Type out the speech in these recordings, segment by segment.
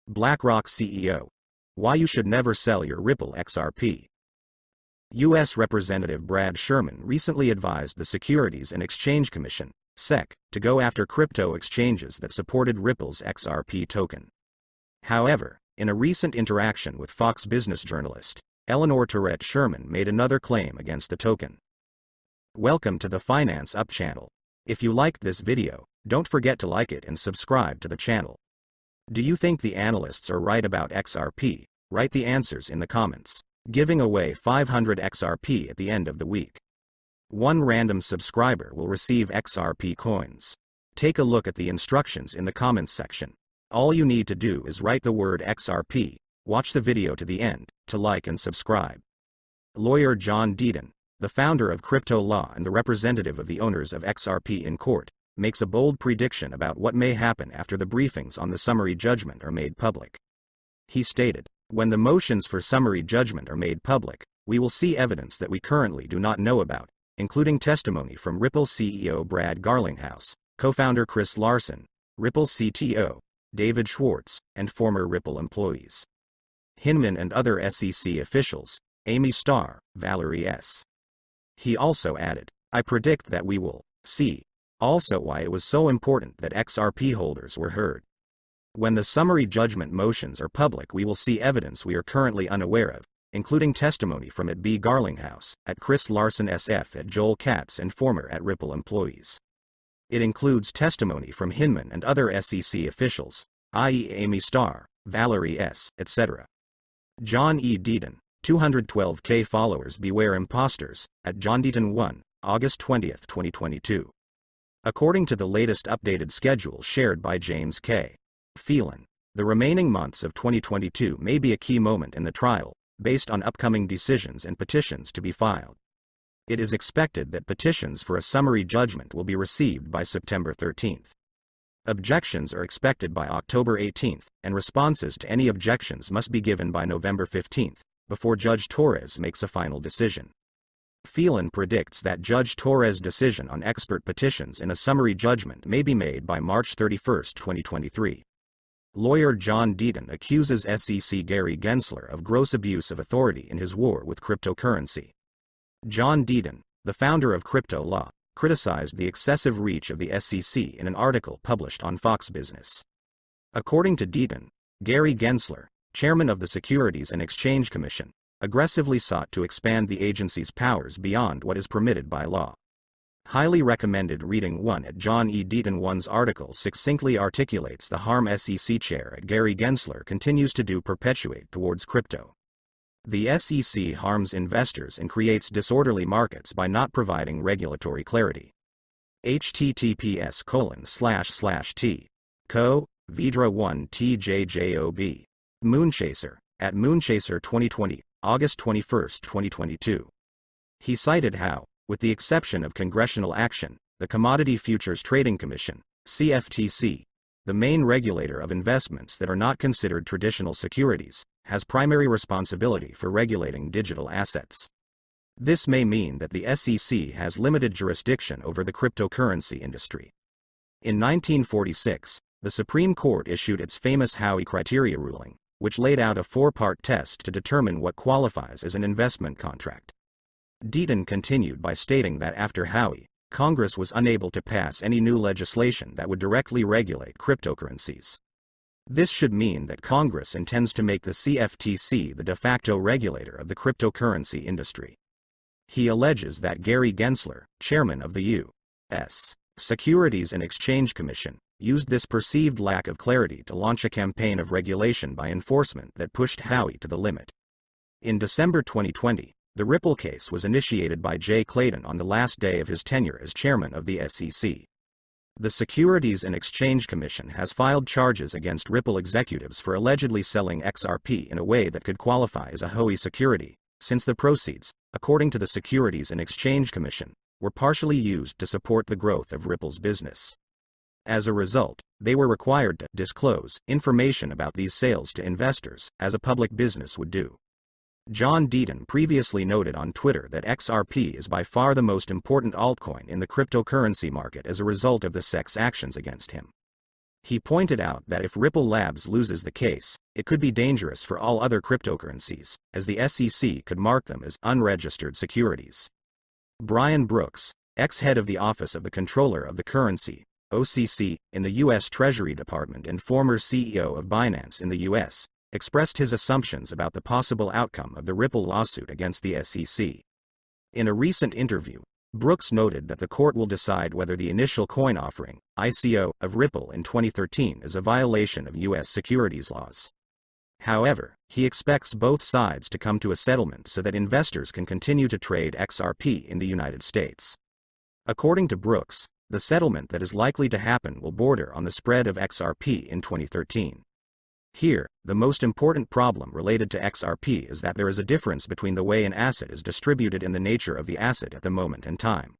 Blackrock CEO. Why you should never sell your Ripple XRP. U.S. Representative Brad Sherman recently advised the Securities and Exchange Commission, SEC, to go after crypto exchanges that supported Ripple's XRP token. However, in a recent interaction with Fox Business journalist Eleanor Tourette, Sherman made another claim against the token. Welcome to the Finance Up channel. If you liked this video, don't forget to like it and subscribe to the channel. Do you think the analysts are right about XRP? Write the answers in the comments. Giving away 500 XRP at the end of the week. One random subscriber will receive XRP coins. Take a look at the instructions in the comments section. All you need to do is write the word XRP, watch the video to the end, to like and subscribe. Lawyer John Deaton, the founder of Crypto Law and the representative of the owners of XRP in court, makes a bold prediction about what may happen after the briefings on the summary judgment are made public. He stated, "When the motions for summary judgment are made public, we will see evidence that we currently do not know about, including testimony from Ripple CEO Brad Garlinghouse, co-founder Chris Larsen, Ripple CTO David Schwartz, and former Ripple employees. Hinman and other SEC officials, Amy Starr, Valerie S." He also added, "I predict that we will see also why it was so important that XRP holders were heard. When the summary judgment motions are public, we will see evidence we are currently unaware of, including testimony from at B. Garlinghouse, at Chris Larsen SF, at Joel Katz, and former at Ripple employees. It includes testimony from Hinman and other SEC officials, i.e. Amy Starr, Valerie S., etc. John E. Deaton, 212K followers. Beware imposters, at John Deaton 1, August 20, 2022. According to the latest updated schedule shared by James K. Phelan, the remaining months of 2022 may be a key moment in the trial, based on upcoming decisions and petitions to be filed. It is expected that petitions for a summary judgment will be received by September 13. Objections are expected by October 18, and responses to any objections must be given by November 15, before Judge Torres makes a final decision. Phelan predicts that Judge Torres' decision on expert petitions in a summary judgment may be made by March 31, 2023. Lawyer John Deaton accuses SEC Gary Gensler of gross abuse of authority in his war with cryptocurrency. John Deaton, the founder of Crypto Law, criticized the excessive reach of the SEC in an article published on Fox Business. According to Deaton, Gary Gensler, chairman of the Securities and Exchange Commission, aggressively sought to expand the agency's powers beyond what is permitted by law. Highly recommended reading 1 at John E. Deaton 1's article succinctly articulates the harm SEC chair at Gary Gensler continues to do perpetuate towards crypto. The SEC harms investors and creates disorderly markets by not providing regulatory clarity. https://t:// Vidra 1 TJJOB. Moonchaser, at Moonchaser 2020, August 21, 2022. He cited how, with the exception of congressional action, the Commodity Futures Trading Commission, CFTC, the main regulator of investments that are not considered traditional securities, has primary responsibility for regulating digital assets. This may mean that the SEC has limited jurisdiction over the cryptocurrency industry. In 1946, the Supreme Court issued its famous Howey criteria ruling, which laid out a four-part test to determine what qualifies as an investment contract. Deaton continued by stating that after Howey, Congress was unable to pass any new legislation that would directly regulate cryptocurrencies. This should mean that Congress intends to make the CFTC the de facto regulator of the cryptocurrency industry. He alleges that Gary Gensler, chairman of the U.S. Securities and Exchange Commission, used this perceived lack of clarity to launch a campaign of regulation by enforcement that pushed Howey to the limit. In December 2020, the Ripple case was initiated by Jay Clayton on the last day of his tenure as chairman of the SEC. The Securities and Exchange Commission has filed charges against Ripple executives for allegedly selling XRP in a way that could qualify as a Howey security, since the proceeds, according to the Securities and Exchange Commission, were partially used to support the growth of Ripple's business. As a result, they were required to disclose information about these sales to investors, as a public business would do. John Deaton previously noted on Twitter that XRP is by far the most important altcoin in the cryptocurrency market as a result of the SEC's actions against him. He pointed out that if Ripple Labs loses the case, it could be dangerous for all other cryptocurrencies, as the SEC could mark them as unregistered securities. Brian Brooks, ex-head of the Office of the Comptroller of the Currency, OCC, in the U.S. Treasury Department and former CEO of Binance in the U.S., expressed his assumptions about the possible outcome of the Ripple lawsuit against the SEC. In a recent interview, Brooks noted that the court will decide whether the initial coin offering, ICO, of Ripple in 2013 is a violation of U.S. securities laws. However, he expects both sides to come to a settlement so that investors can continue to trade XRP in the United States. According to Brooks, the settlement that is likely to happen will border on the spread of XRP in 2013. Here, the most important problem related to XRP is that there is a difference between the way an asset is distributed and the nature of the asset at the moment in time.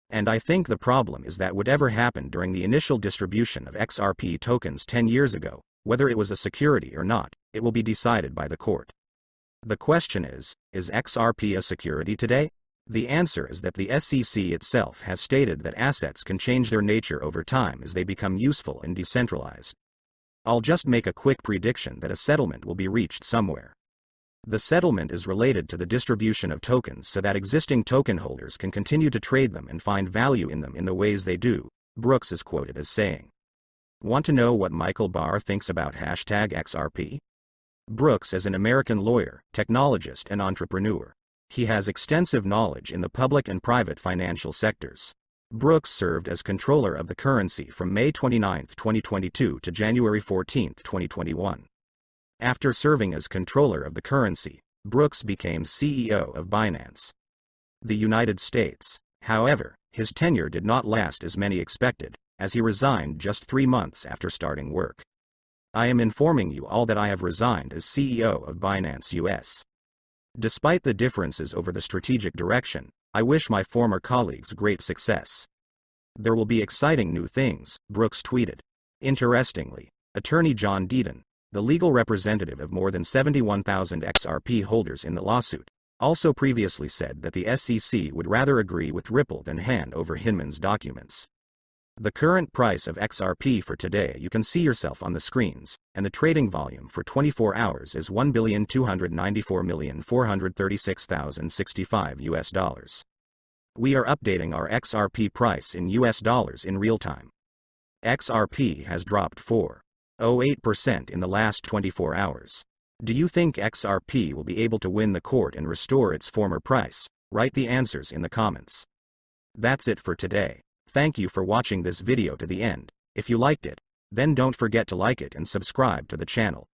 And I think the problem is that whatever happened during the initial distribution of XRP tokens 10 years ago, whether it was a security or not, it will be decided by the court. The question is XRP a security today? The answer is that the SEC itself has stated that assets can change their nature over time as they become useful and decentralized. I'll just make a quick prediction that a settlement will be reached somewhere. The settlement is related to the distribution of tokens so that existing token holders can continue to trade them and find value in them in the ways they do, Brooks is quoted as saying. Want to know what Michael Barr thinks about #XRP? Brooks is an American lawyer, technologist and entrepreneur. He has extensive knowledge in the public and private financial sectors. Brooks served as Comptroller of the Currency from May 29, 2022 to January 14, 2021. After serving as Comptroller of the Currency, Brooks became CEO of Binance. The United States. However, his tenure did not last as many expected, as he resigned just 3 months after starting work. I am informing you all that I have resigned as CEO of Binance US. Despite the differences over the strategic direction, I wish my former colleagues great success. There will be exciting new things, Brooks tweeted. Interestingly, attorney John Deaton, the legal representative of more than 71,000 XRP holders in the lawsuit, also previously said that the SEC would rather agree with Ripple than hand over Hinman's documents. The current price of XRP for today you can see yourself on the screens, and the trading volume for 24 hours is $1,294,436,065 US. We are updating our XRP price in US dollars in real time. XRP has dropped 4.08% in the last 24 hours. Do you think XRP will be able to win the court and restore its former price? Write the answers in the comments. That's it for today. Thank you for watching this video to the end. If you liked it, then don't forget to like it and subscribe to the channel.